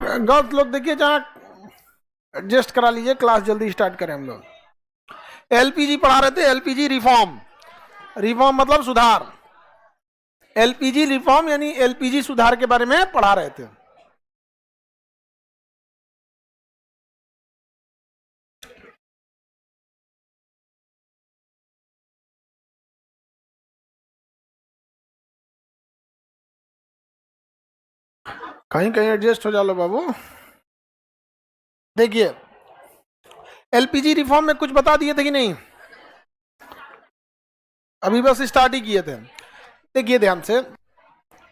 गलत लोग देखिए, जहाँ एडजस्ट करा लीजिए, क्लास जल्दी स्टार्ट करें हम लोग। एलपीजी पढ़ा रहे थे, एलपीजी रिफॉर्म। रिफॉर्म मतलब सुधार। एलपीजी रिफॉर्म यानी एलपीजी सुधार के बारे में पढ़ा रहे थे। कहीं कहीं एडजस्ट हो जा लो बाबू। देखिए, एलपीजी रिफॉर्म में कुछ बता दिए थे कि नहीं? अभी बस स्टार्ट ही किए थे। देखिए ध्यान से,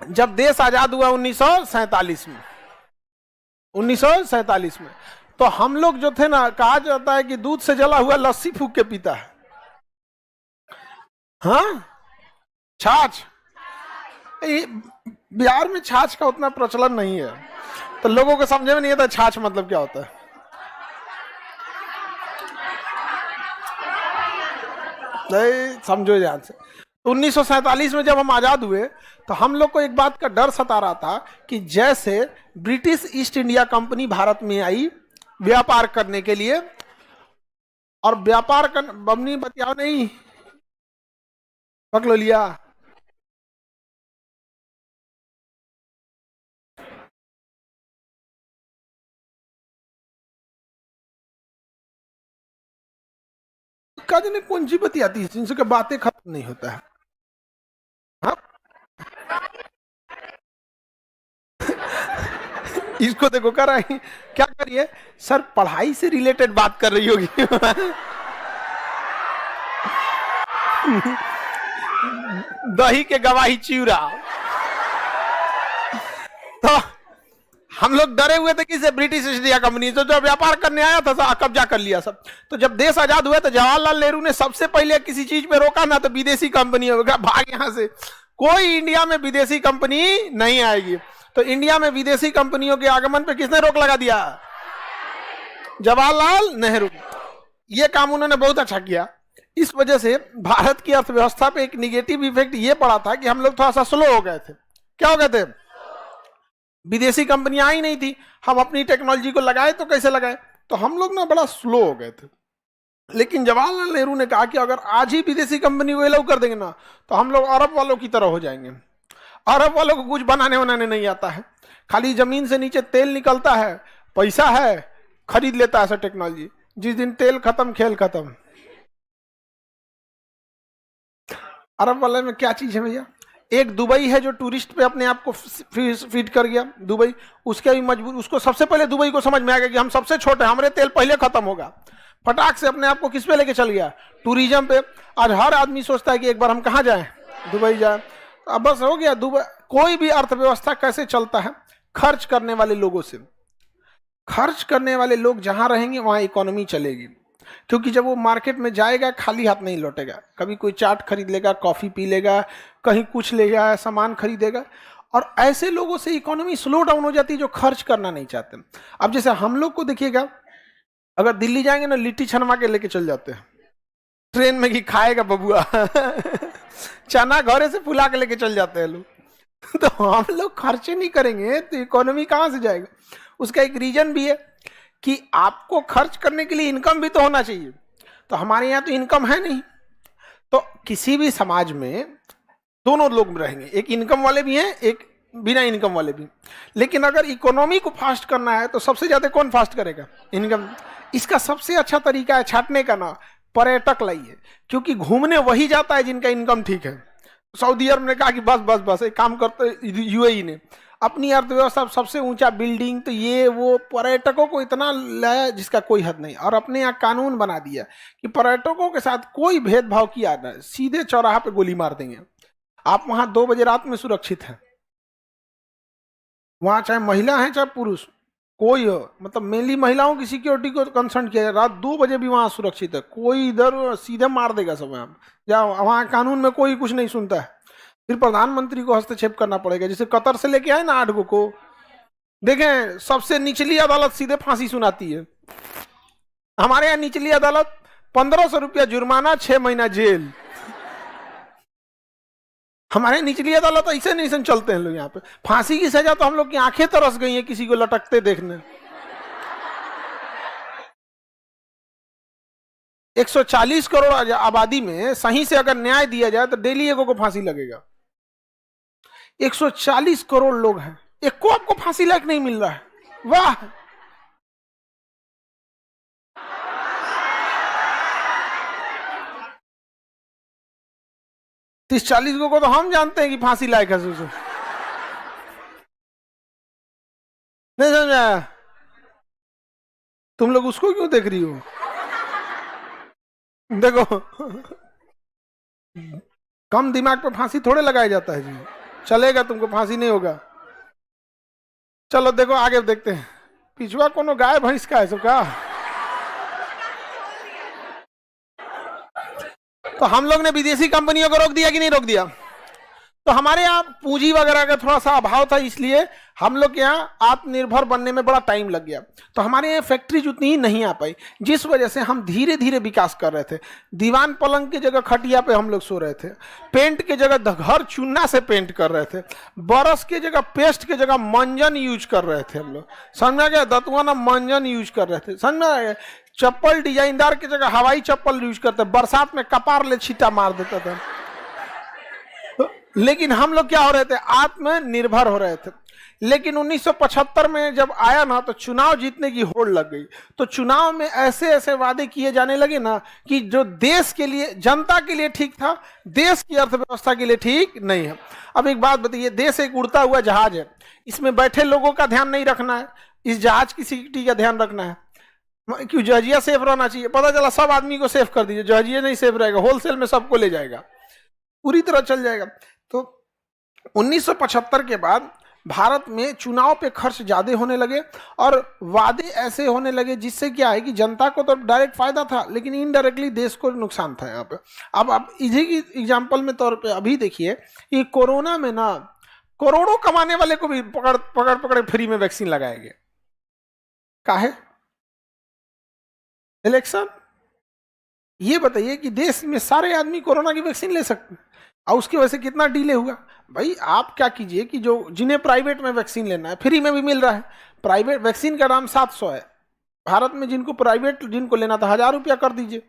जब देश आजाद हुआ 1947 में, 1947 में, तो हम लोग जो थे ना, कहा जाता है कि दूध से जला हुआ लस्सी फूक के पीता है। हाँ, छाछ। बिहार में छाछ का उतना प्रचलन नहीं है, तो लोगों को समझ में नहीं आता छाछ मतलब क्या होता है। नहीं समझो ध्यान से। 1947 में जब हम आजाद हुए, तो हम लोग को एक बात का डर सता रहा था कि जैसे British east India company Bharat में आई व्यापार करने के लिए, और व्यापार कर बमनी बतियाओ नहीं, पकड़ लिया। कहते कौन सी बतियाती है, जिनसे बातें खत्म नहीं होता है। हाँ? इसको देखो कर रही क्या करिए सर, पढ़ाई से रिलेटेड बात कर रही होगी। दही के गवाही चिवरा। तो हम लोग डरे हुए थे किसे, ब्रिटिश ईस्ट इंडिया कंपनी, तो जो व्यापार करने आया था कब्जा कर लिया सब। तो जब देश आजाद हुआ तो जवाहरलाल नेहरू ने सबसे पहले किसी चीज पे रोका ना, तो विदेशी कंपनी होगा, भाग यहां से, कोई इंडिया में विदेशी कंपनी नहीं आएगी। तो इंडिया में विदेशी कंपनियों के आगमन पे किसने रोक लगा दिया? जवाहरलाल नेहरू। ये काम उन्होंने बहुत अच्छा किया। इस वजह से भारत की अर्थव्यवस्था पे एक निगेटिव इफेक्ट ये पड़ा था कि हम लोग थोड़ा सा स्लो हो गए थे। क्या हो गए थे? विदेशी कंपनियां आई नहीं थी, हम अपनी टेक्नोलॉजी को लगाए तो कैसे लगाए, तो हम लोग ना बड़ा स्लो हो गए थे। लेकिन जवाहरलाल नेहरू ने कहा कि अगर आज ही विदेशी कंपनी को अलाउ कर देंगे ना, तो हम लोग अरब वालों की तरह हो जाएंगे। अरब वालों को कुछ बनाने नहीं आता है, खाली जमीन से नीचे तेल निकलता है, पैसा है, खरीद लेता है सब टेक्नोलॉजी। जिस दिन तेल खत्म खेल खत्म। अरब वाले में क्या चीज है भैया? एक दुबई है जो टूरिस्ट पे अपने आप को फीड कर गया, दुबई। उसके भी मजबूर, उसको सबसे पहले दुबई को समझ में आ गया कि हम सबसे छोटे, हमारे तेल पहले खत्म होगा। फटाक से अपने आप को किस पे लेके चल गया? टूरिज्म पे। आज हर आदमी सोचता है कि एक बार हम कहाँ जाएं? दुबई जाए। अब बस हो गया दुबई। कोई भी अर्थव्यवस्था कैसे चलता है? खर्च करने वाले लोगों से। खर्च करने वाले लोग जहां रहेंगे वहां इकोनॉमी चलेगी, क्योंकि जब वो मार्केट में जाएगा खाली हाथ नहीं लौटेगा। कभी कोई चाट खरीद लेगा, कॉफी पी लेगा, कहीं कुछ लेगा, सामान खरीदेगा। और ऐसे लोगों से इकोनॉमी स्लो डाउन हो जाती है जो खर्च करना नहीं चाहते। अब जैसे हम लोग को देखिएगा, अगर दिल्ली जाएंगे ना, लिट्टी छनवा के लेके चल जाते हैं ट्रेन में कि खाएगा बबुआ। चना घरे से फुला के लेके चल जाते हैं लोग। तो हम लोग खर्चे नहीं करेंगे तो इकोनॉमी कहां से जाएगा? उसका एक रीजन भी है कि आपको खर्च करने के लिए इनकम भी तो होना चाहिए। तो हमारे यहाँ तो इनकम है नहीं। तो किसी भी समाज में दोनों लोग रहेंगे, एक इनकम वाले भी हैं, एक बिना इनकम वाले भी। लेकिन अगर इकोनॉमी को फास्ट करना है तो सबसे ज्यादा कौन फास्ट करेगा? इनकम। इसका सबसे अच्छा तरीका है छाटने का ना, पर्यटक लाइए, क्योंकि घूमने वही जाता है जिनका इनकम ठीक है। सऊदी अरब ने कहा कि बस बस बस एक काम करते, यूएई ने अपनी अर्थव्यवस्था सबसे ऊंचा बिल्डिंग, तो ये वो पर्यटकों को इतना लाया जिसका कोई हद नहीं। और अपने यहाँ कानून बना दिया कि पर्यटकों के साथ कोई भेदभाव किया ना, सीधे चौराहा पे गोली मार देंगे। आप वहां 2 बजे रात में सुरक्षित हैं, वहां चाहे महिला है चाहे पुरुष कोई हो, मतलब मेनली महिलाओं की सिक्योरिटी को कंसर्न किया जाए। रात 2 बजे भी वहां सुरक्षित है, कोई इधर सीधे मार देगा सब। वहां कानून में कोई कुछ नहीं सुनता है। फिर प्रधानमंत्री को हस्तक्षेप करना पड़ेगा, जैसे कतर से लेके आए ना 8 को देखें, सबसे निचली अदालत सीधे फांसी सुनाती है। हमारे यहाँ निचली अदालत 1500 रुपया जुर्माना, 6 महीना जेल। हमारे निचली अदालत ऐसे नहीं चलते हैं लोग यहाँ पे। फांसी की सजा तो हम लोग की आंखें तरस गई हैं किसी को लटकते देखने। 140 करोड़ आबादी में सही से अगर न्याय दिया जाए तो डेली एक को फांसी लगेगा। 140 करोड़ लोग हैं, एक को आपको फांसी लायक नहीं मिल रहा है। वाह, 30-40 को तो हम जानते हैं कि फांसी लायक है। नहीं समझा? तुम लोग उसको क्यों देख रही हो? देखो, कम दिमाग पे फांसी थोड़े लगाया जाता है जी। चलेगा, तुमको फांसी नहीं होगा। चलो देखो आगे देखते हैं। पिछवा कोनो गाय भैंस का है सब का। तो हम लोग ने विदेशी कंपनियों को रोक दिया कि नहीं रोक दिया? तो हमारे यहाँ पूंजी वगैरह का थोड़ा सा अभाव था, इसलिए हम लोग के यहाँ आत्मनिर्भर बनने में बड़ा टाइम लग गया। तो हमारे यहाँ फैक्ट्री उतनी ही नहीं आ पाई, जिस वजह से हम धीरे धीरे विकास कर रहे थे। दीवान पलंग की जगह खटिया पे हम लोग सो रहे थे, पेंट के जगह घर चूना से पेंट कर रहे थे, ब्रश के जगह पेस्ट के जगह मंजन यूज कर रहे थे हम लोग। समझ में आ गया? दतुआना मंजन यूज कर रहे थे। समझ में आ गया? चप्पल डिजाइनदार की जगह हवाई चप्पल यूज करते, बरसात में कपार ले छीटा मार देते थे। लेकिन हम लोग क्या हो रहे थे? आत्मनिर्भर हो रहे थे। लेकिन 1975 में जब आया ना, तो चुनाव जीतने की होड़ लग गई। तो चुनाव में ऐसे ऐसे वादे किए जाने लगे ना कि जो देश के लिए, जनता के लिए ठीक था, देश की अर्थव्यवस्था के लिए ठीक नहीं है। अब एक बात बताइए, देश एक उड़ता हुआ जहाज है, इसमें बैठे लोगों का ध्यान नहीं रखना है, इस जहाज की सिक्योरिटी का ध्यान रखना है। क्यों? जहाजिया सेफ रहना चाहिए। पता चला सब आदमी को सेफ कर दीजिए, जहाजिया नहीं सेफ रहेगा, होलसेल में सबको ले जाएगा, पूरी तरह चल जाएगा। तो 1975 के बाद भारत में चुनाव पे खर्च ज्यादा होने लगे और वादे ऐसे होने लगे जिससे क्या है कि जनता को तो डायरेक्ट फायदा था, लेकिन इनडायरेक्टली देश को नुकसान था यहाँ पे। अब आप इसी की एग्जांपल में तौर पे अभी देखिए कि कोरोना में ना करोड़ों कमाने वाले को भी पकड़ पकड़ पकड़ फ्री में वैक्सीन लगाया गया। काहे? इलेक्शन। ये बताइए कि देश में सारे आदमी कोरोना की वैक्सीन ले सकते हैं और उसकी वजह से कितना डिले हुआ। भाई आप क्या कीजिए कि जो जिन्हें प्राइवेट में वैक्सीन लेना है फ्री में भी मिल रहा है। प्राइवेट वैक्सीन का दाम 700 है भारत में, जिनको प्राइवेट जिनको लेना था 1000 रुपया कर दीजिए।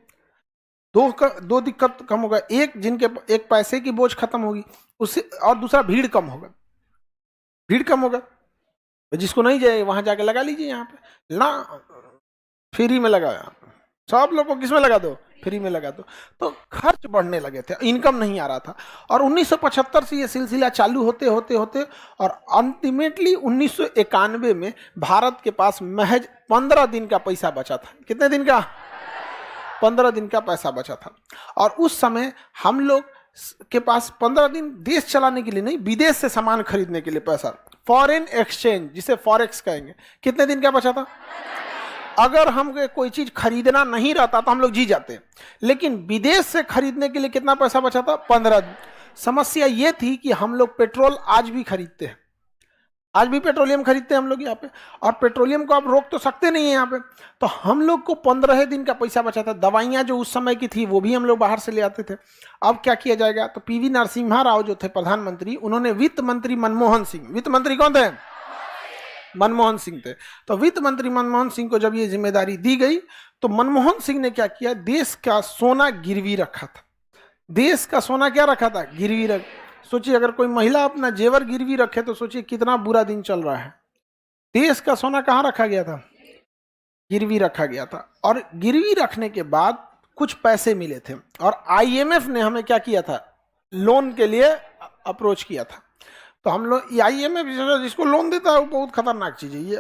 दो दिक्कत कम होगा, एक जिनके एक पैसे की बोझ खत्म होगी उससे, और दूसरा भीड़ कम होगा। भीड़ कम होगा, जिसको नहीं जाए वहां जाके लगा लीजिए। यहाँ पे ना फ्री में लगाया, सब लोग को किसमें लगा दो? फ्री में लगा दो। तो खर्च बढ़ने लगे थे, इनकम नहीं आ रहा था। और 1975 से ये सिलसिला चालू होते होते होते और अल्टीमेटली 1991 में भारत के पास महज 15 दिन का पैसा बचा था। कितने दिन का? 15 दिन का पैसा बचा था। और उस समय हम लोग के पास 15 दिन देश चलाने के लिए नहीं, विदेश से सामान खरीदने के लिए पैसा, फॉरेन एक्सचेंज जिसे फॉरेक्स कहेंगे, कितने दिन का बचा था? अगर हम कोई चीज खरीदना नहीं रहता तो हम लोग जी जाते, लेकिन विदेश से खरीदने के लिए कितना पैसा बचा था? 15 दिन। समस्या ये थी कि हम लोग पेट्रोल आज भी खरीदते हैं, आज भी पेट्रोलियम खरीदते हैं हम लोग यहाँ पे, और पेट्रोलियम को आप रोक तो सकते नहीं है यहाँ पे। तो हम लोग को 15 दिन का पैसा बचा था। दवाइयाँ जो उस समय की थी वो भी हम लोग बाहर से ले आते थे। अब क्या किया जाएगा? तो पीवी नरसिम्हा राव जो थे प्रधानमंत्री, उन्होंने वित्त मंत्री मनमोहन सिंह, वित्त मंत्री कौन थे? मनमोहन सिंह थे। तो वित्त मंत्री मनमोहन सिंह को जब ये जिम्मेदारी दी गई तो मनमोहन सिंह ने क्या किया? देश का सोना गिरवी रखा था। देश का सोना क्या रखा था? गिरवी रख। सोचिए अगर कोई महिला अपना जेवर गिरवी रखे तो सोचिए कितना बुरा दिन चल रहा है। देश का सोना कहाँ रखा गया था? गिरवी रखा गया था। और गिरवी रखने के बाद कुछ पैसे मिले थे और IMF ने हमें क्या किया था? लोन के लिए अप्रोच किया था। तो हम लोग IMF जिसको लोन देता है वो बहुत खतरनाक चीज है, ये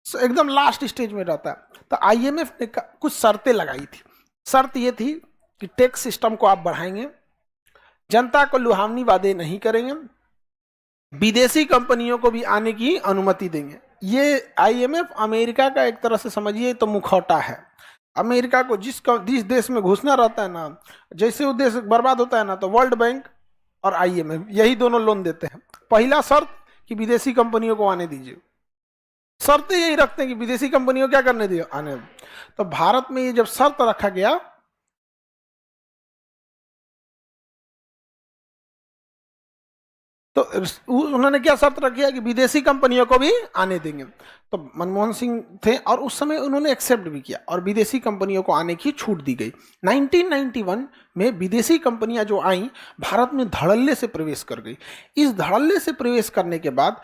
एकदम लास्ट स्टेज में रहता है। तो IMF ने कुछ शर्तें लगाई थी। शर्त ये थी कि टैक्स सिस्टम को आप बढ़ाएंगे, जनता को लुभावनी वादे नहीं करेंगे, विदेशी कंपनियों को भी आने की अनुमति देंगे। ये IMF अमेरिका का एक तरह से समझिए तो मुखौटा है। अमेरिका को जिस देश में घुसना रहता है ना, जैसे वो देश बर्बाद होता है ना, तो वर्ल्ड बैंक और IMF यही दोनों लोन देते हैं। पहला शर्त कि विदेशी कंपनियों को आने दीजिए। शर्तें यही रखते हैं कि विदेशी कंपनियों क्या करने दिए? आने। तो भारत में ये जब शर्त रखा गया तो उन्होंने क्या शर्त रखी है कि विदेशी कंपनियों को भी आने देंगे। तो मनमोहन सिंह थे और उस समय उन्होंने एक्सेप्ट भी किया और विदेशी कंपनियों को आने की छूट दी गई। 1991 में विदेशी कंपनियां जो आई भारत में धड़ल्ले से प्रवेश कर गई। इस धड़ल्ले से प्रवेश करने के बाद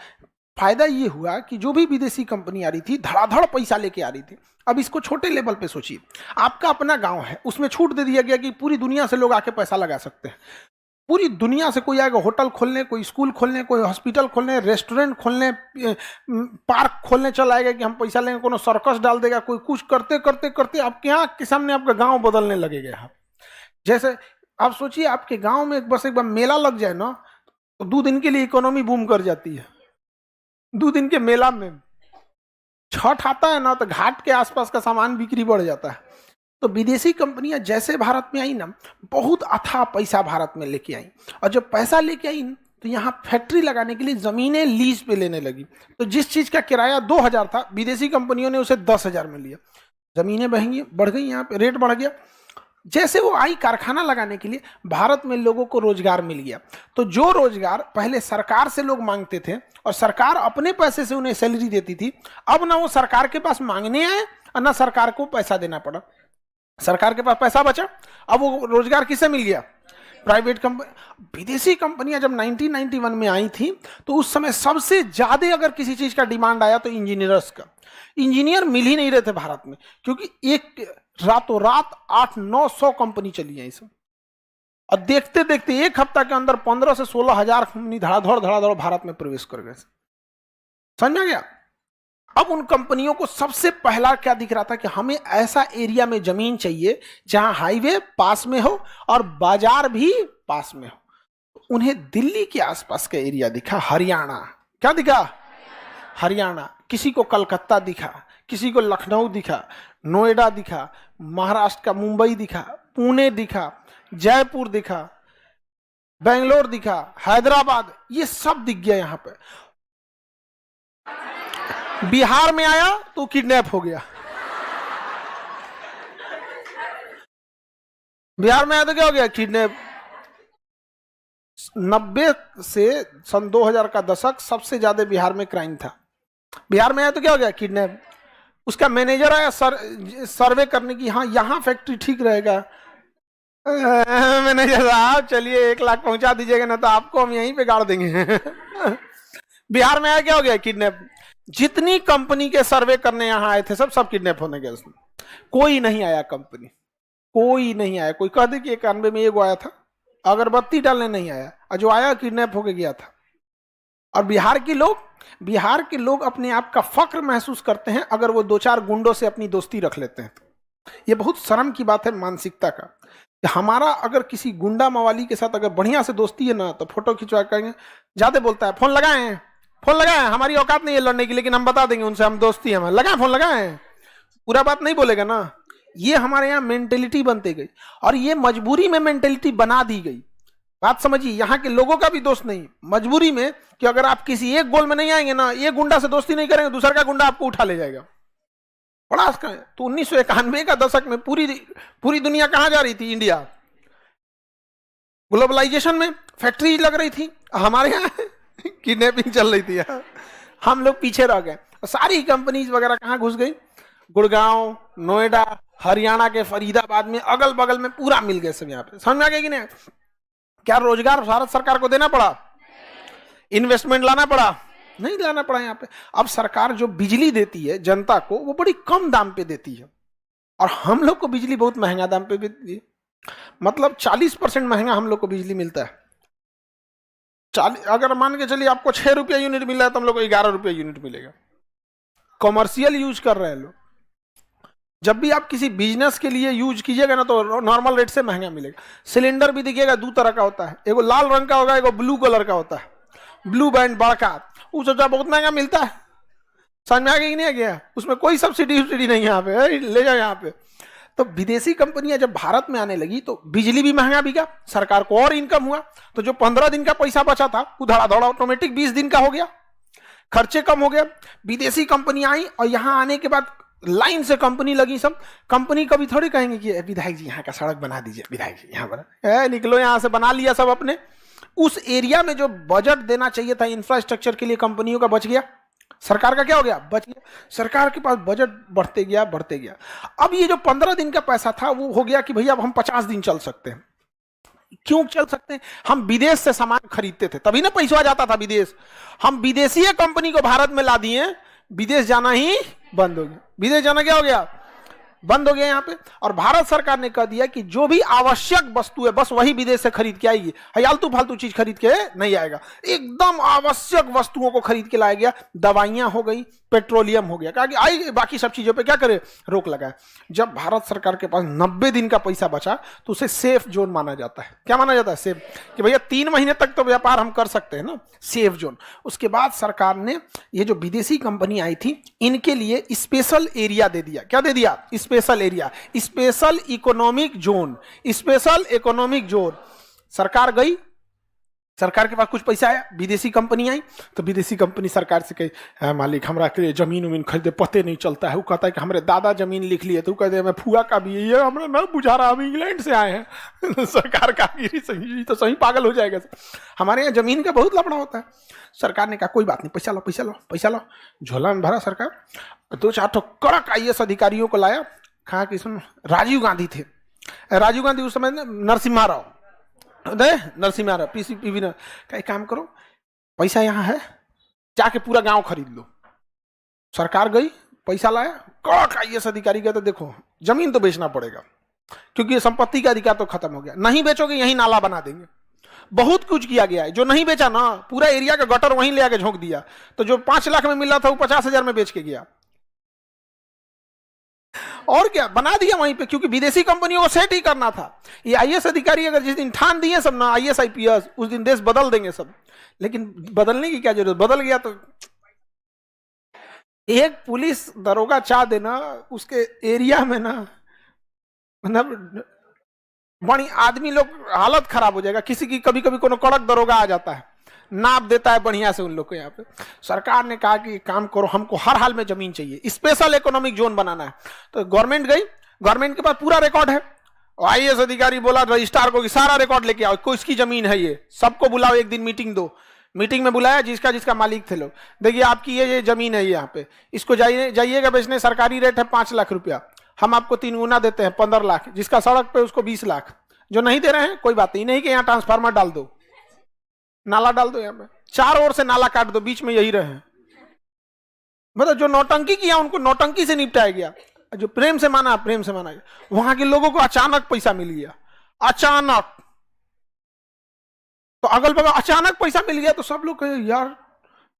फायदा ये हुआ कि जो भी विदेशी कंपनी आ रही थी धड़ाधड़ पैसा लेके आ रही थी। अब इसको छोटे लेवल पे सोचिए, आपका अपना गांव है, उसमें छूट दे दिया गया कि पूरी दुनिया से लोग आके पैसा लगा सकते हैं। पूरी दुनिया से कोई आएगा होटल खोलने, कोई स्कूल खोलने, कोई हॉस्पिटल खोलने, रेस्टोरेंट खोलने, पार्क खोलने चल आएगा कि हम पैसा लेंगे, कोनो सर्कस डाल देगा, कोई कुछ करते करते करते आपके यहाँ के सामने आपका गांव बदलने लगेगा। आप जैसे आप सोचिए आपके गांव में बस एक बार मेला लग जाए ना तो 2 दिन के लिए इकोनॉमी बूम कर जाती है। 2 दिन के मेला में छठ आता है ना तो घाट के आसपास का सामान बिक्री बढ़ जाता है। तो विदेशी कंपनियां जैसे भारत में आई ना, बहुत अथाह पैसा भारत में लेके आई, और जब पैसा लेके आई तो यहाँ फैक्ट्री लगाने के लिए जमीनें लीज पे लेने लगी। तो जिस चीज का किराया 2000 था, विदेशी कंपनियों ने उसे 10,000 में लिया। जमीनें बढ़ गई, यहाँ पे रेट बढ़ गया। जैसे वो आई कारखाना लगाने के लिए, भारत में लोगों को रोजगार मिल गया। तो जो रोजगार पहले सरकार से लोग मांगते थे और सरकार अपने पैसे से उन्हें सैलरी देती थी, अब ना वो सरकार के पास मांगने आए और ना सरकार को पैसा देना पड़ा। सरकार के पास पैसा बचा, अब वो रोजगार किसे मिल गया? Private company. विदेशी कंपनियां जब 1991 में आई थी तो उस समय सबसे ज्यादा अगर किसी चीज का डिमांड आया तो इंजीनियर्स का। इंजीनियर मिल ही नहीं रहे थे भारत में, क्योंकि एक रातों रात 800-900 कंपनी चली है इसमें, और देखते देखते एक हफ्ता के अंदर 15 से 16 हजार कंपनी धड़ाधड़ भारत में प्रवेश कर गए। समझ आ गया? अब उन कंपनियों को सबसे पहला क्या दिख रहा था कि हमें ऐसा एरिया में जमीन चाहिए जहां हाईवे पास में हो और बाजार भी पास में हो। उन्हें दिल्ली के आसपास का एरिया दिखा, हरियाणा। क्या दिखा? हरियाणा। किसी को कलकत्ता दिखा, किसी को लखनऊ दिखा, नोएडा दिखा, महाराष्ट्र का मुंबई दिखा, पुणे दिखा, जयपुर दिखा, बेंगलोर दिखा, हैदराबाद, ये सब दिख गया यहां पे। बिहार में आया तो किडनैप हो गया। बिहार में आया तो क्या हो गया? किडनैप। 90 से सन 2000 का दशक सबसे ज्यादा बिहार में क्राइम था। बिहार में आया तो क्या हो गया? किडनैप। उसका मैनेजर आया सर्वे करने की, हाँ यहां फैक्ट्री ठीक रहेगा। मैनेजर साहब चलिए 1 लाख पहुंचा दीजिएगा ना तो आपको हम यहीं पे गाड़ देंगे। बिहार में आया क्या हो गया? किडनैप। जितनी कंपनी के सर्वे करने यहां आए थे सब किडनैप होने गए उसमें। कोई नहीं आया कंपनी, कोई नहीं आया। कोई कह दे कि 91 में एगो आया था, अगरबत्ती डालने नहीं आया, और जो आया किडनैप होके गया था। और बिहार के लोग अपने आप का फक्र महसूस करते हैं अगर वो 2-4 गुंडों से अपनी दोस्ती रख लेते हैं तो। ये बहुत शर्म की बात है मानसिकता का। हमारा अगर किसी गुंडा मवाली के साथ अगर बढ़िया से दोस्ती है ना तो फोटो खिंचवा करेंगे, ज्यादा बोलता है फोन लगाए, हमारी औकात नहीं है लड़ने की, लेकिन हम बता देंगे उनसे हम दोस्ती है, लगाए फोन लगाए, पूरा बात नहीं बोलेगा ना। ये हमारे यहाँ मेंटेलिटी बनती गई, और ये मजबूरी में मेंटेलिटी बना दी गई। बात समझिए, यहाँ के लोगों का भी दोस्त नहीं, मजबूरी में कि अगर आप किसी एक गोल में नहीं आएंगे ना, एक गुंडा से दोस्ती नहीं करेंगे, दूसरा का गुंडा आपको उठा ले जाएगा। बड़ा तो 1991 का दशक में पूरी दुनिया कहां जा रही थी? इंडिया। ग्लोबलाइजेशन में फैक्ट्री लग रही थी, हमारे यहाँ किडनैपिंग चल रही थी। हम लोग पीछे रह गए। सारी कंपनीज वगैरह कहां घुस गई? गुड़गांव, नोएडा, हरियाणा के फरीदाबाद में, अगल बगल में पूरा मिल गए सब। यहाँ पे समझ में आ गया कि नहीं? क्या रोजगार भारत सरकार को देना पड़ा? इन्वेस्टमेंट लाना पड़ा? नहीं लाना पड़ा। यहाँ पे अब सरकार जो बिजली देती है जनता को, वो बड़ी कम दाम पे देती है, और हम लोग को बिजली बहुत महंगा दाम पे देती है। मतलब 40% महंगा हम लोग को बिजली मिलता है। अगर मान के चलिए आपको 6 रुपया यूनिट मिल रहा है तो हम लोग को 11 रुपया यूनिट मिलेगा। कॉमर्शियल यूज कर रहे हैं लोग। जब भी आप किसी बिजनेस के लिए यूज कीजिएगा ना तो नॉर्मल रेट से महंगा मिलेगा। सिलेंडर भी देखिएगा 2 तरह का होता है, एगो लाल रंग का होगा, एगो ब्लू कलर का होता है, ब्लू बैंड बड़का, वो सोचा बहुत महंगा मिलता है। समझ में आ गया कि नहीं आ गया? उसमें कोई सब्सिडी नहीं है, यहाँ पे ले जाओ यहाँ पे। तो विदेशी कंपनियां जब भारत में आने लगी तो बिजली भी महंगा बिका, सरकार को और इनकम हुआ। तो जो 15 दिन का पैसा बचा था वो धड़ाधड़ ऑटोमेटिक 20 दिन का हो गया, खर्चे कम हो गए। विदेशी कंपनी आई और यहाँ आने के बाद लाइन से कंपनी लगी। सब कंपनी कभी थोड़ी कहेंगे कि विधायक जी यहाँ का सड़क बना दीजिए, विधायक जी यहाँ बना, निकलो यहाँ से, बना लिया सब अपने। उस एरिया में जो बजट देना चाहिए था इंफ्रास्ट्रक्चर के लिए कंपनियों का बच गया, सरकार का क्या हो गया, बच गया। सरकार के पास बजट बढ़ते गया बढ़ते गया। अब ये जो 15 दिन का पैसा था वो हो गया कि भैया अब हम 50 दिन चल सकते हैं। क्यों चल सकते हैं? हम विदेश से सामान खरीदते थे तभी ना पैसा जाता था विदेश। हम विदेशी कंपनी को भारत में ला दिए, विदेश जाना ही बंद हो गया। विदेश जाना क्या हो गया, बंद हो गया यहाँ पे। और भारत सरकार ने कह दिया कि जो भी आवश्यक वस्तु है बस वही विदेश से खरीद के आएगी, आलतू फालतू चीज खरीद के नहीं आएगा। एकदम आवश्यक वस्तुओं को खरीद के लाया गया। दवाइयां हो गई, पेट्रोलियम हो गया, कहा कि आई बाकी सब चीजों पे क्या करे, रोक लगाए। जब भारत सरकार के पास 90 दिन का पैसा बचा तो उसे सेफ जोन माना जाता है। क्या माना जाता है, सेफ, कि भैया 3 महीने तक तो व्यापार हम कर सकते हैं ना, सेफ जोन। उसके बाद सरकार ने ये जो विदेशी कंपनी आई थी इनके लिए स्पेशल एरिया दे दिया। क्या दे दिया, special area, special economic zone, special economic zone. सरकार गई, सरकार के पास कुछ पैसा आया, विदेशी कंपनी आई तो विदेशी कंपनी सरकार से कही मालिक हमरा के लिए जमीन उमीन खरीदे पते नहीं चलता है। वो कहता है कि हमारे दादा जमीन लिख लिए, तो कहते हैं मैं फुआ का भी है, हमरा ना बुझा रहा, हम इंग्लैंड से आए हैं। सरकार का सही तो सही पागल हो जाएगा। हमारे यहाँ जमीन का बहुत लफड़ा होता है। सरकार ने कहा कोई बात नहीं, पैसा लो पैसा लो पैसा लो। झोला में भरा सरकार, 2-4 ठो कड़क IAS अधिकारियों को लाया। कहा कि सुन, राजीव गांधी थे, राजीव गांधी उस समय नरसिम्हा राव, नरसिम्हा राव PCPB ने कहा एक काम करो, पैसा यहाँ है, जाके पूरा गांव खरीद लो। सरकार गई, पैसा लाया, कड़क IAS अधिकारी कहते देखो जमीन तो बेचना पड़ेगा क्योंकि संपत्ति का अधिकार तो खत्म हो गया, नहीं बेचोगे यही नाला बना देंगे। बहुत कुछ किया गया है। जो नहीं बेचा ना, पूरा एरिया का गटर वहीं ले आके झोंक दिया। तो जो 5 लाख में मिला था वो 50,000 में बेच के गया। और क्या बना दिया वहीं पे, क्योंकि विदेशी कंपनियों को सेट ही करना था। ये IAS अधिकारी अगर जिस दिन ठान दिए सब ना IAS IPS, उस दिन देश बदल देंगे सब। लेकिन बदलने की क्या जरूरत, बदल गया तो एक पुलिस दरोगा चाह देना उसके एरिया में ना, मतलब बड़ी आदमी लोग हालत खराब हो जाएगा। किसी की कभी कभी कोनो कड़क दरोगा आ जाता है, नाप देता है बढ़िया से उन लोग को। यहाँ पे सरकार ने कहा कि काम करो, हमको हर हाल में जमीन चाहिए, स्पेशल इकोनॉमिक जोन बनाना है। तो गवर्नमेंट गई, गवर्नमेंट के पास पूरा रिकॉर्ड है। और IAS अधिकारी बोला रजिस्ट्रार को कि सारा रिकॉर्ड लेके आओ, किसकी जमीन है ये, सबको बुलाओ, एक दिन मीटिंग दो। मीटिंग में बुलाया जिसका जिसका मालिक थे लोग, देखिए आपकी ये जमीन है यहाँ पे, इसको जाइएगा बेचने, सरकारी रेट है 5 लाख रुपया, हम आपको 3 गुना देते हैं 15 लाख, जिसका सड़क पे उसको 20 लाख, जो नहीं दे रहे हैं कोई बात नहीं कि यहाँ ट्रांसफार्मर डाल दो, नाला डाल दो, यहाँ पे 4 ओर से नाला काट दो, बीच में यही रहे। मतलब जो नौटंकी किया उनको नौटंकी से निपटाया गया, जो प्रेम से माना प्रेम से माना गया। वहां के लोगों को अचानक पैसा मिल गया, अचानक। तो अगल बगल अचानक पैसा मिल गया तो सब लोग कहे यार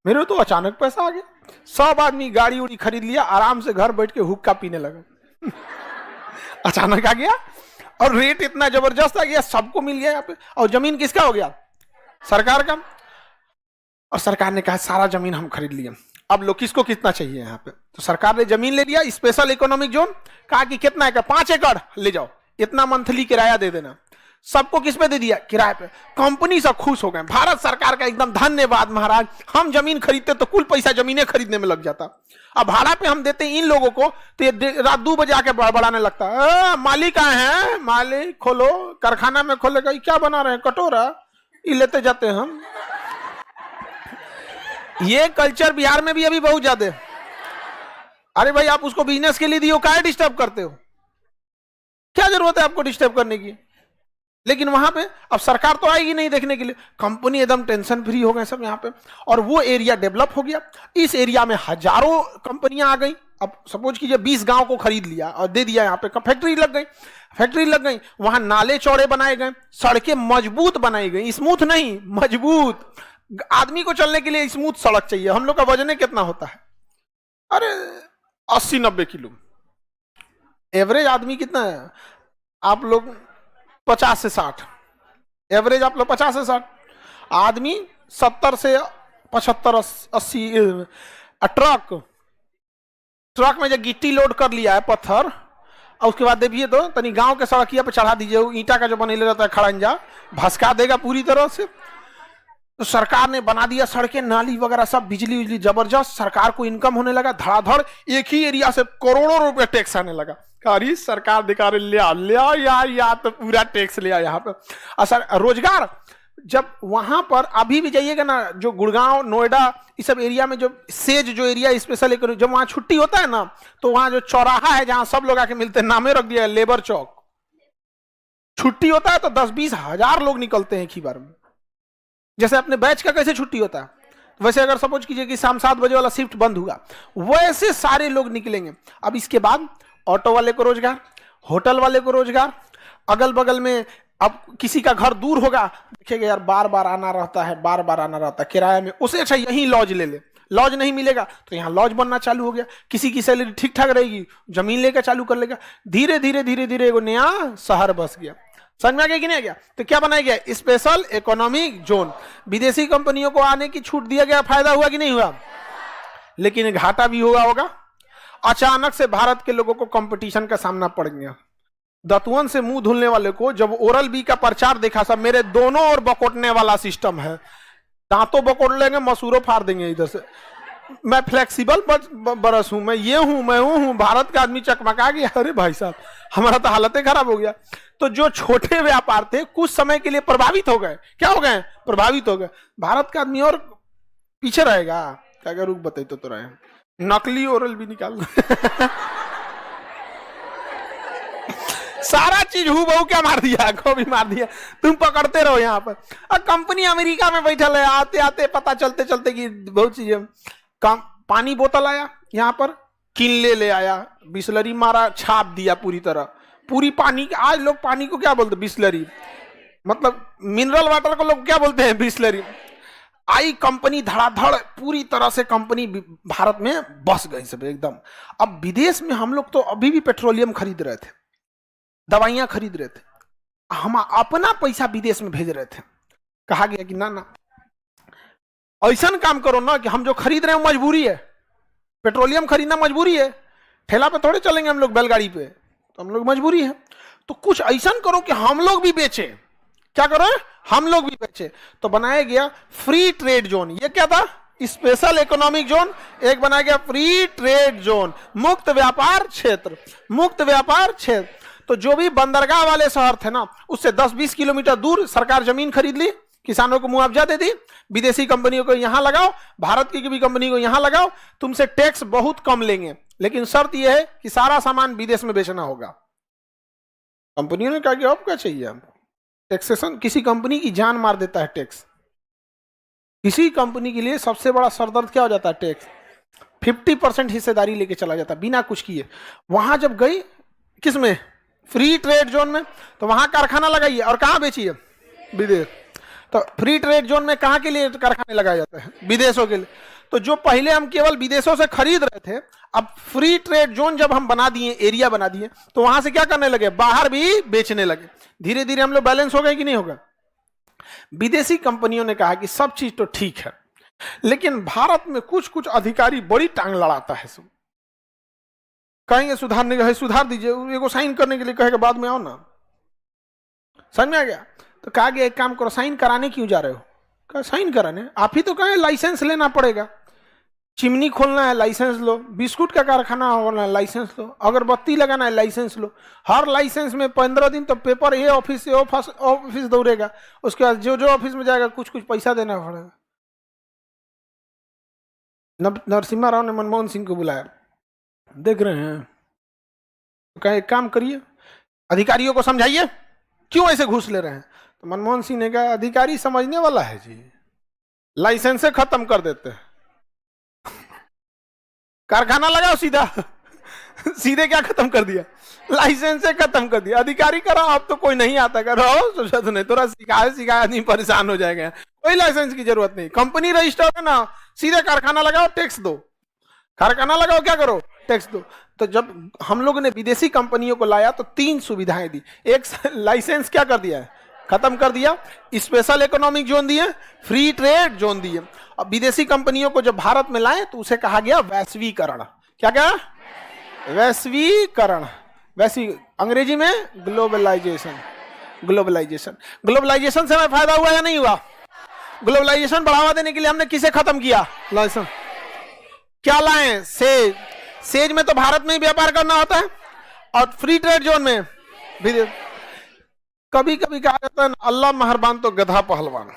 मेरे तो अचानक पैसा आ गया। सब आदमी गाड़ी उड़ी खरीद लिया, आराम से घर बैठ के हुक्का पीने लगा। अचानक आ गया और रेट इतना जबरदस्त आ गया, सबको मिल गया यहाँ पे। और जमीन किसका हो गया, सरकार का। और सरकार ने कहा सारा जमीन हम खरीद लिए, अब लोग किसको कितना चाहिए यहाँ पे। तो सरकार ने जमीन ले लिया, स्पेशल इकोनॉमिक जोन, कहा कि कितना है, 5 एकड़ ले जाओ, इतना मंथली किराया दे देना। सबको किस पे दे दिया, किराए पे। कंपनी सब खुश हो गए, भारत सरकार का एकदम धन्यवाद महाराज, हम जमीन खरीदते तो कुल पैसा जमीनें खरीदने में लग जाता, अब भाड़ा पे हम देते इन लोगों को तो रात 2 बजे आके बढ़ाने लगता। मालिक आए हैं, मालिक खोलो, कारखाना में खोलेगा, क्या बना रहे हैं, कटोरा, ये लेते जाते हैं हम। ये कल्चर बिहार में भी अभी बहुत ज्यादा। अरे भाई आप उसको बिजनेस के लिए दियो, काहे डिस्टर्ब करते हो, क्या जरूरत है आपको डिस्टर्ब करने की। लेकिन वहां पे अब सरकार तो आएगी नहीं देखने के लिए, कंपनी एकदम टेंशन फ्री हो गए सब यहाँ पे। और वो एरिया डेवलप हो गया, इस एरिया में हजारों कंपनियां आ गई। अब सपोज कीजिए 20 गांव को खरीद लिया और दे दिया, यहाँ पे फैक्ट्री लग गई, फैक्ट्री लग गई, वहां नाले चौड़े बनाए गए, सड़कें मजबूत बनाई गई, स्मूथ नहीं मजबूत। आदमी को चलने के लिए स्मूथ सड़क चाहिए। हम लोग का वजन कितना होता है, अरे 80-90 किलो, एवरेज आदमी कितना है, आप लोग 50 से 60, एवरेज आप लोग 50 से 60, आदमी 70 से 75 80। ट्रक में जो गिट्टी लोड कर लिया है, पत्थर, और उसके बाद देखिए तो तनी गांव के सड़किया पे चढ़ा दीजिए, ईंटा का जो बनेले रहता है खड़ंजा, भसका देगा पूरी तरह से। तो सरकार ने बना दिया सड़कें, नाली वगैरह सब, बिजली उजली जबरदस्त, सरकार को इनकम होने लगा धड़ाधड़। एक ही एरिया से करोड़ों रुपए टैक्स आने लगा। अरे सरकार दिखा रही ले यार, या तो पूरा टैक्स लिया यहाँ पे। असर रोजगार, जब वहां पर अभी भी जाइएगा ना, जो गुड़गांव, नोएडा, इस सब एरिया में जो सेज जो एरिया स्पेशल एक, जब वहां छुट्टी होता है ना, तो वहां जो चौराहा है जहां सब लोग आके मिलते हैं, नामे रख दिया है लेबर चौक। छुट्टी होता है तो 10-20 हजार लोग निकलते हैं एक ही बार में। जैसे अपने बैच का कैसे छुट्टी होता है, वैसे अगर सपोज कीजिए कि शाम 7 बजे वाला शिफ्ट बंद हुआ, वैसे सारे लोग निकलेंगे। अब इसके बाद ऑटो वाले को रोजगार, होटल वाले को रोजगार, अगल बगल में अब किसी का घर दूर होगा, देखिएगा यार बार बार आना रहता है, बार बार आना रहता है किराए में, उसे अच्छा यहीं लॉज ले ले। लॉज नहीं मिलेगा तो यहाँ लॉज बनना चालू हो गया। किसी की सैलरी ठीक ठाक रहेगी, जमीन लेकर चालू कर लेगा। धीरे धीरे धीरे धीरे एगो नया शहर बस गया। समझ में आ गया कि नहीं आ गया? तो क्या बनाया गया? Special economic zone. विदेशी कंपनियों को आने की छूट दिया गया, फायदा हुआ कि नहीं हुआ? लेकिन घाटा भी हुआ होगा। अचानक से भारत के लोगों को कंपटीशन का सामना पड़ गया। दतुअन से मुंह धुलने वाले को जब ओरल बी का प्रचार देखा, सब मेरे दोनों ओर बकोटने वाला सिस्टम है, दांतों बकोट लेंगे, मसूरों फाड़ देंगे इधर से। मैं फ्लेक्सिबल बरस हूं, मैं ये हूं, मैं वो हूं। भारत का आदमी चकमका गया, अरे भाई साहब हमारा तो हालत खराब हो गया। तो जो छोटे व्यापार थे कुछ समय के लिए प्रभावित हो गए। क्या हो गए? प्रभावित हो गए। भारत का आदमी और पीछे रहेगा क्या? अगर रुक बताई तो रहे नकली ओरल भी निकाल सारा चीज हु बहू क्या मार दिया, को भी मार दिया। तुम पकड़ते रहो यहाँ पर। अब कंपनी अमेरिका में बैठल है, आते आते पता चलते चलते कि बहुत चीजें। पानी बोतल आया यहाँ पर, किनले ले आया, बिस्लरी मारा, छाप दिया पूरी तरह, पूरी पानी। आज लोग पानी को क्या बोलते? बिस्लरी। मतलब मिनरल वाटर को लोग क्या बोलते हैं? बिस्लरी। आई कंपनी धड़ाधड़, पूरी तरह से कंपनी भारत में बस गई सब एकदम। अब विदेश में हम लोग तो अभी भी पेट्रोलियम खरीद रहे थे, दवाइयां खरीद रहे थे, हम अपना पैसा विदेश में भेज रहे थे। कहा गया कि ना ना ऐसा काम करो ना कि हम जो खरीद रहे हैं मजबूरी है, पेट्रोलियम खरीदना मजबूरी है, ठेला पे थोड़े चलेंगे हम लोग, बैलगाड़ी पे, तो हम लोग मजबूरी है। तो कुछ ऐसा करो कि हम लोग भी बेचे। क्या करो? हम लोग भी बेचे। तो बनाया गया फ्री ट्रेड जोन। ये क्या था? Special economic zone. एक बनाया गया फ्री ट्रेड जोन, मुक्त व्यापार क्षेत्र। मुक्त व्यापार क्षेत्र। तो जो भी बंदरगाह वाले शहर थे ना, उससे 10-20 किलोमीटर दूर सरकार जमीन खरीद ली, किसानों को मुआवजा दे दी। विदेशी कंपनियों को यहां लगाओ, भारत की भी कंपनी को यहां लगाओ, तुमसे टैक्स बहुत कम लेंगे, लेकिन शर्त यह है कि सारा सामान विदेश में बेचना होगा। कंपनियों ने कहा कि अब क्या चाहिए हमको? टैक्सेशन किसी कंपनी की जान मार देता है टैक्स। किसी कंपनी के लिए सबसे बड़ा सरदर्द क्या हो जाता है? टैक्स। 50% हिस्सेदारी लेके चला जाता बिना कुछ किए। वहां जब गई किसमें? फ्री ट्रेड जोन में, तो वहां कारखाना लगाइए और कहां बेचिए? विदेश। तो फ्री ट्रेड जोन में कहां के लिए कारखाने लगाए जाते हैं? विदेशों के लिए। तो जो पहले हम केवल विदेशों से खरीद रहे थे, अब फ्री ट्रेड जोन जब हम बना दिए, एरिया बना दिए, तो वहां से क्या करने लगे? बाहर भी बेचने लगे। धीरे धीरे हम लोग बैलेंस हो गए कि नहीं होगा? विदेशी कंपनियों ने कहा कि सब चीज तो ठीक है, लेकिन भारत में कुछ कुछ अधिकारी बड़ी टांग लड़ाता है। सब कहेंगे सुधारने का है, सुधार दीजिए, एगो साइन करने के लिए कहेगा बाद में आओ ना। समझ में आ गया? तो कहा गया एक काम करो, साइन कराने क्यों जा रहे हो? कहा साइन कराने? आप ही तो कहें लाइसेंस लेना पड़ेगा। चिमनी खोलना है, लाइसेंस लो। बिस्कुट का कारखाना होना है, लाइसेंस लो। अगरबत्ती लगाना है, लाइसेंस लो। हर लाइसेंस में 15 दिन तो पेपर ये ऑफिस से ऑफिस दौड़ेगा। उसके बाद जो जो ऑफिस में जाएगा कुछ कुछ पैसा देना पड़ेगा। नरसिम्हा राव ने मनमोहन सिंह को बुलाया, देख रहे हैं, तो कहा एक काम करिए, अधिकारियों को समझाइए क्यों ऐसे घूस ले रहे हैं। तो मनमोहन सिंह ने कहा अधिकारी समझने वाला है जी, लाइसेंस से खत्म कर देते हैं, कारखाना लगाओ सीधा। सीधे क्या खत्म कर दिया? लाइसेंस से खत्म कर दिया। अधिकारी कराओ, अब तो कोई नहीं आता, करो सोचा तो नहीं, थोड़ा सिखाए आदमी परेशान हो जाएगा। कोई लाइसेंस की जरूरत नहीं, कंपनी रजिस्टर है ना, सीधे कारखाना लगाओ, टैक्स दो। कारखाना लगाओ, क्या करो? टैक्स दो। तो जब हम लोगों ने विदेशी कंपनियों को लाया तो 3 सुविधाएं दी। एक, लाइसेंस क्या कर दिया है? खत्म कर दिया। स्पेशल इकोनॉमिक जोन दिए, फ्री ट्रेड जोन दिए। अब विदेशी कंपनियों को जब भारत में लाए तो उसे कहा गया वैश्वीकरण। क्या कहा? वैश्वीकरण। अंग्रेजी में ग्लोबलाइजेशन। ग्लोबलाइजेशन। ग्लोबलाइजेशन से हमें फायदा हुआ या नहीं हुआ? ग्लोबलाइजेशन बढ़ावा देने के लिए हमने किसे खत्म किया? लाइसेंस। क्या लाए? सेज। सेज में तो भारत में ही व्यापार करना होता है, और फ्री ट्रेड जोन में भी। कभी कभी कहा जाता है अल्लाह मेहरबान तो गधा पहलवान,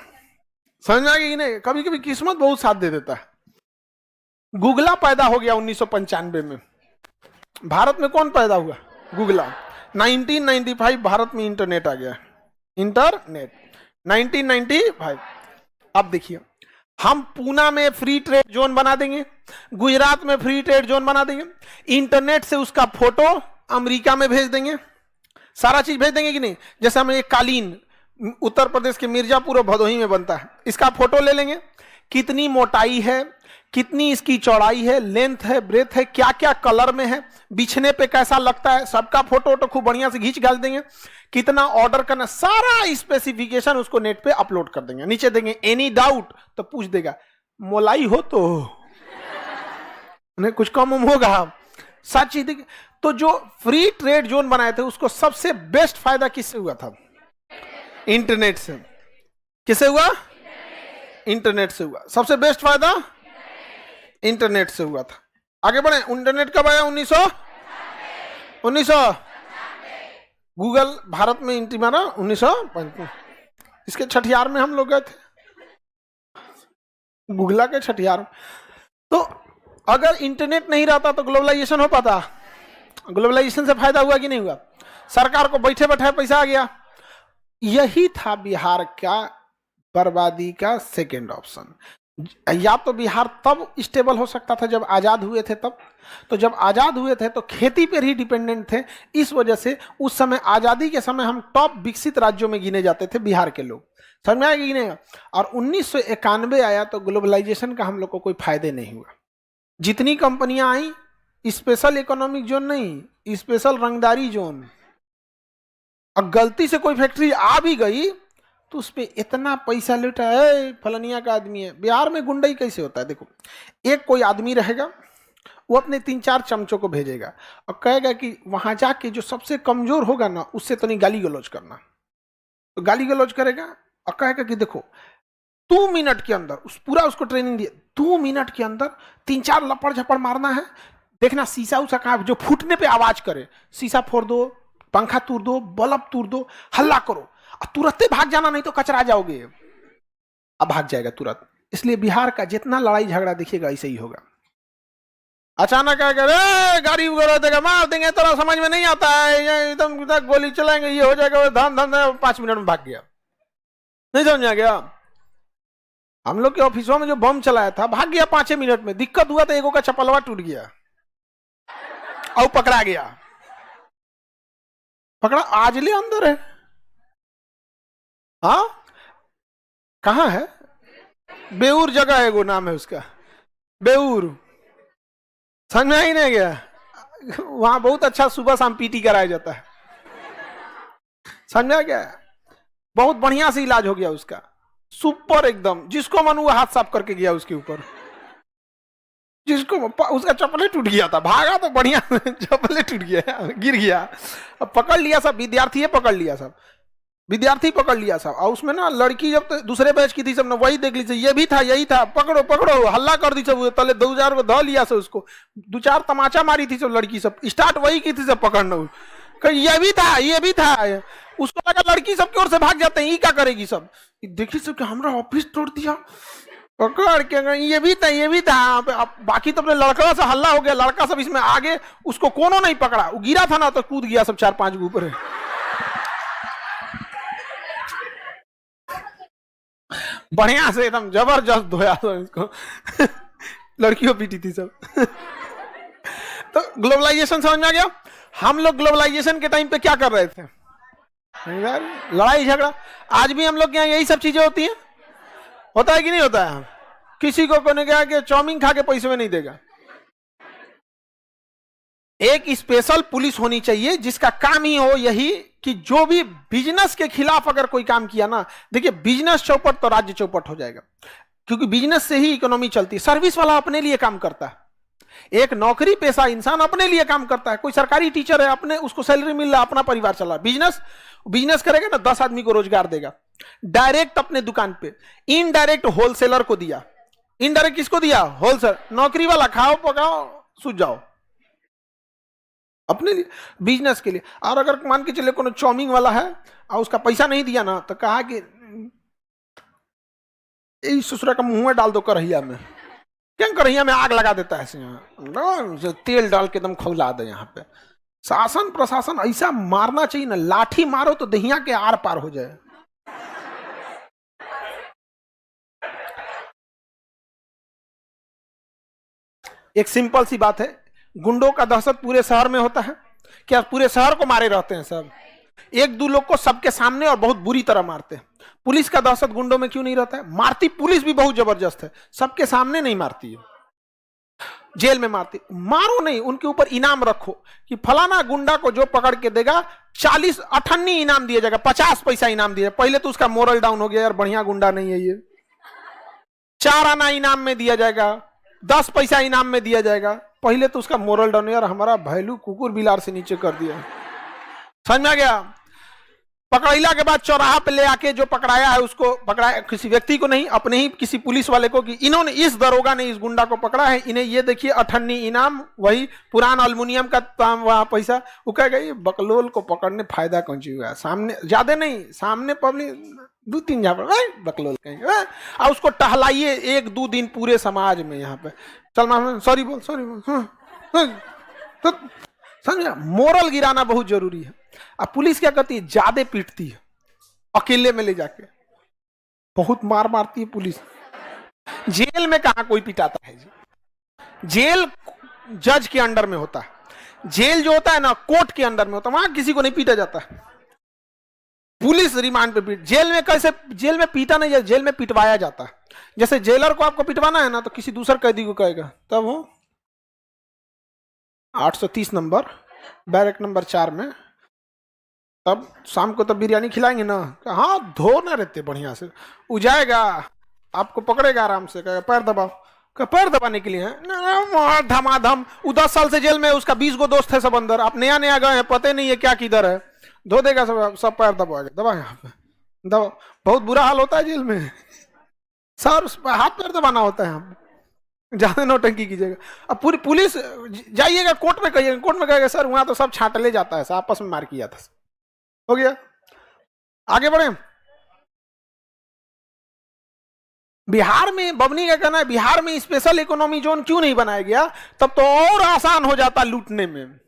समझ में आ गई नहीं? कभी कभी किस्मत बहुत साथ दे देता है। गूगला पैदा हो गया 1995 में। भारत में कौन पैदा हुआ? गूगला। 1995 भारत में इंटरनेट आ गया, इंटरनेट 1995। अब देखिए, हम पूना में फ्री ट्रेड जोन बना देंगे, गुजरात में फ्री ट्रेड जोन बना देंगे, इंटरनेट से उसका फोटो अमेरिका में भेज देंगे, सारा चीज भेज देंगे कि नहीं? जैसे हमें एक कालीन उत्तर प्रदेश के मिर्जापुर और भदोही में बनता है, इसका फोटो ले लेंगे, कितनी मोटाई है, कितनी इसकी चौड़ाई है, लेंथ है, ब्रेथ है, क्या क्या कलर में है, बिछने पे कैसा लगता है, सबका फोटो तो खूब बढ़िया से खींच डाल देंगे, कितना ऑर्डर करना, सारा स्पेसिफिकेशन उसको नेट पे अपलोड कर देंगे। नीचे देंगे एनी डाउट तो पूछ देगा मोलाई हो तो नहीं कुछ कम होगा, सच ही देखिए। तो जो फ्री ट्रेड जोन बनाए थे उसको सबसे बेस्ट फायदा किससे हुआ था? इंटरनेट से। किससे हुआ? इंटरनेट से हुआ। सबसे बेस्ट फायदा इंटरनेट से हुआ था। आगे बढ़े। इंटरनेट कब आया? 1900 गूगल भारत में एंट्री मारा 1955। इसके छठियार में हम लोग गए थे, गूगला के छठियार। तो अगर इंटरनेट नहीं रहता तो ग्लोबलाइजेशन हो पाता? ग्लोबलाइजेशन से फायदा हुआ कि नहीं हुआ? सरकार को बैठे बैठे पैसा आ गया। यही था बिहार का बर्बादी का सेकेंड ऑप्शन। या तो बिहार तब स्टेबल हो सकता था जब आजाद हुए थे तब, तो जब आजाद हुए थे तो खेती पर ही डिपेंडेंट थे, इस वजह से उस समय आजादी के समय हम टॉप विकसित राज्यों में गिने जाते थे बिहार के लोग, समझ में आएगा कि नहीं? और 1991 आया तो ग्लोबलाइजेशन का हम लोग को कोई फायदे नहीं हुआ। जितनी कंपनियां आई स्पेशल इकोनॉमिक जोन नहीं, स्पेशल रंगदारी जोन। और गलती से कोई फैक्ट्री आ भी गई तो उस पर इतना पैसा लुटा है, फलनिया का आदमी है। बिहार में गुंडाई कैसे होता है? देखो, एक कोई आदमी रहेगा, वो अपने 3-4 चमचों को भेजेगा और कहेगा कि वहां जाके जो सबसे कमजोर होगा ना उससे तो नहीं गाली गलौज करना। तो गाली गलौज करेगा और कहेगा कि देखो 2 मिनट के अंदर, उसको ट्रेनिंग दिया, 2 मिनट के अंदर 3-4 लपड़ झपड़ मारना है, देखना शीशा उसा कहाँ जो फूटने पे आवाज करे, शीशा फोड़ दो, पंखा तोड़ दो, बल्ब तोड़ दो, हल्ला करो, तुरंत भाग जाना, नहीं तो कचरा जाओगे। अब भाग जाएगा तुरंत। इसलिए बिहार का जितना लड़ाई झगड़ा देखिएगा ऐसे ही होगा। अचानक आकर गाड़ी वगैरह देगा, मार देंगे, तो समझ में नहीं आता है, एकदम गोली चलाएंगे, ये हो जाएगा, धन धन 5 मिनट में भाग गया। नहीं समझ आ गया? हम लोग के ऑफिसों में जो बम चलाया था भाग गया 5 मिनट में। दिक्कत हुआ तो एगो का चपलवा टूट गया और पकड़ा गया। पकड़ा आज ले अंदर है। हाँ, कहां है? बेऊर जगह है, वो नाम है उसका, बेऊर। समझ में ही नहीं गया? वहां बहुत अच्छा सुबह शाम पीटी कराया जाता है, समझ में आ गया? बहुत बढ़िया से इलाज हो गया उसका, सुपर एकदम। जिसको मन हुआ हाथ साफ करके गया उसके ऊपर, जिसको उसका चप्पलें टूट गया था, भागा तो बढ़िया चप्पलें टूट गया, गिर गया। अब पकड़ लिया सब, विद्यार्थी पकड़ लिया सब, विद्यार्थी पकड़ लिया सब। और उसमें ना लड़की जब तो दूसरे बैच की थी सब ना, वही देख ली, ये भी था, यही था, पकड़ो पकड़ो, हल्ला कर दी सब, तले 2000 ध लिया सब, उसको 2-4 तमाचा मारी थी सब लड़की सब, स्टार्ट वही की थी सब पकड़ना, ये भी था, ये भी था। उसको लगा लड़की सब की ओर से भाग जाते हैं, ये क्या करेगी सब, देखी सब हमारा ऑफिस तोड़ दिया, पकड़ के ये भी था, ये भी था। बाकी तो अपने लड़का से हल्ला हो गया, लड़का सब इसमें आगे, उसको कोनो नहीं पकड़ा, वो गिरा था ना तो कूद गया सब 4-5 के ऊपर। बढ़िया से एकदम जबरदस्त धोया था इसको लड़कियों पीटी थी सब तो ग्लोबलाइजेशन समझ में आ गया? हम लोग ग्लोबलाइजेशन के टाइम पे क्या कर रहे थे? लड़ाई झगड़ा। आज भी हम लोग के यहाँ यही सब चीजें होती हैं, होता है कि नहीं होता है? किसी को कोने कहा कि चाउमीन खा के पैसे में नहीं देगा। एक स्पेशल पुलिस होनी चाहिए जिसका काम ही हो यही कि जो भी बिजनेस के खिलाफ अगर कोई काम किया ना, देखिए बिजनेस चौपट तो राज्य चौपट हो जाएगा, क्योंकि बिजनेस से ही इकोनॉमी चलती है। सर्विस वाला अपने लिए काम करता है, एक नौकरी पेशा इंसान अपने लिए काम करता है। कोई सरकारी टीचर है, अपने उसको सैलरी मिल रहा है, अपना परिवार चला। बिजनेस करेगा ना 10 आदमी को रोजगार देगा, डायरेक्ट अपने दुकान पे, इनडायरेक्ट होलसेलर को दिया। इनडायरेक्ट किसको दिया? होलसेलर। नौकरी वाला खाओ पकाओ सूझ जाओ, अपने लिए, बिजनेस के लिए। और अगर मान के चले कोनो चाउमीन वाला है और उसका पैसा नहीं दिया ना, तो कहा कि ससुरा का मुंह में डाल दो करहिया में, क्या करहिया में आग लगा देता है ऐसे, यहाँ तेल डाल के एकदम खौला दे। यहाँ पे शासन प्रशासन ऐसा मारना चाहिए ना, लाठी मारो तो दहिया के आर पार हो जाए। एक सिंपल सी बात है, गुंडों का दहशत पूरे शहर में होता है क्या? पूरे शहर को मारे रहते हैं सब, एक दो लोग को सबके सामने और बहुत बुरी तरह मारते हैं। पुलिस का दहशत गुंडों में क्यों नहीं रहता है? मारती पुलिस भी बहुत जबरदस्त है, सबके सामने नहीं मारती है, जेल में मारती। मारो नहीं, उनके ऊपर इनाम रखो कि फलाना गुंडा को जो पकड़ के देगा 40 अठन्नी इनाम दिया जाएगा, 50 पैसा इनाम दिया। पहले तो उसका मोरल डाउन हो गया, यार बढ़िया गुंडा नहीं है ये। 4 आना इनाम में दिया जाएगा, 10 पैसा इनाम में दिया जाएगा। पहले तो उसका मोरल डाउन, यार हमारा वैल्यू कुकुर बिलार से नीचे कर दिया। समझ में आ गया? पकड़ैला के बाद चौराहा पे ले आके जो पकड़ाया है उसको, पकड़ाया किसी व्यक्ति को नहीं, अपने ही किसी पुलिस वाले को, कि इन्होंने, इस दरोगा ने इस गुंडा को पकड़ा है, इन्हें ये देखिए 98 इनाम, वही पुराना अल्मुनियम का वहां पैसा। वो कह गई बकलोल को पकड़ने फायदा कौन सी हुआ? सामने ज्यादा नहीं, सामने पब्लिक 2-3 जहाँ बकलोल कहेंगे, और उसको टहलाइए 1-2 दिन पूरे समाज में। यहाँ पे चल सॉरी बोल, सॉरी बोल, तो समझा? मोरल गिराना बहुत जरूरी है। अब पुलिस क्या करती है? ज्यादा पीटती है, अकेले में ले जाके बहुत मार मारती है पुलिस। जेल में कहां कोई पिटाता है? जेल जज के अंडर में होता है, जेल जो होता है ना कोर्ट के अंडर में होता है, वहां किसी को नहीं पीटा जाता है। पुलिस रिमांड पे पीट, जेल में कैसे? जेल में पीटा नहीं जाता, जेल में पिटवाया जाता है। जैसे जेलर को आपको पिटवाना है ना, तो किसी दूसर कैदी को कहेगा, तब वो 830 नंबर बैरक नंबर 4 में, तब शाम को तब बिरयानी खिलाएंगे ना, हाँ धो ना रहते बढ़िया से, वो जाएगा आपको पकड़ेगा आराम से, कहेगा पैर दबाओ, पैर दबाने के लिए है धमाधम। वो 10 साल से जेल में, उसका 20 गो दोस्त है सब अंदर, आप नया नया गए हैं, पता नहीं है क्या किधर है, धो देगा सब पैर दबाएगा, दबा यहाँ पे दबा। बहुत बुरा हाल होता है जेल में, सर हाथ पैर दबाना होता है। हम ज्यादा नौटंकी कीजिएगा। अब पूरी पुलिस जाइएगा कोर्ट में, कहिएगा कोर्ट में, कहेगा सर वहां तो सब छांटले जाता है, आपस में मार किया था। हो गया, आगे बढ़े। बिहार में, बबनी का कहना है बिहार में स्पेशल इकोनॉमी जोन क्यों नहीं बनाया गया? तब तो और आसान हो जाता लूटने में।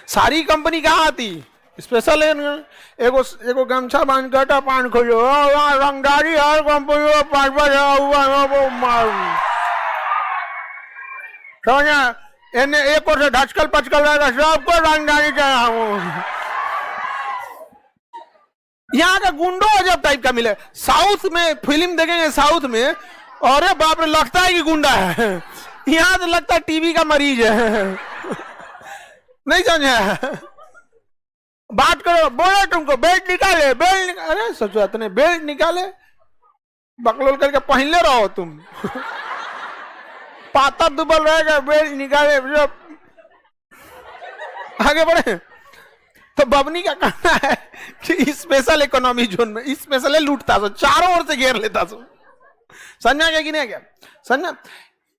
सारी कंपनी कहां आती? स्पेशल एगो एगो गमछा बांध के पान खोलो, रंगदारी हर कंपनी एक और से ढचकल पचकल रहेगा, सबको रंगदारी चाहे। यहाँ का गुंडो अजब टाइप का मिले। साउथ में फिल्म देखेंगे, साउथ में अरे बाप रे लगता है कि गुंडा है, यहाँ तो लगता है टीबी का मरीज है। नहीं समझे? बात करो, बोलो तुमको बेल्ट निकाले, अरे सोचो इतने बेल्ट निकाले, बकलोल करके पहन ले रहो तुम। पाता दुबल रहेगा, बेल्ट निकाले। आगे बढ़े। तो बबनी का कहना है कि स्पेशल इकोनॉमी जोन में स्पेशल लूटता सो, चारों ओर से घेर लेता सो। समझा गया कि नहीं गया? समझा?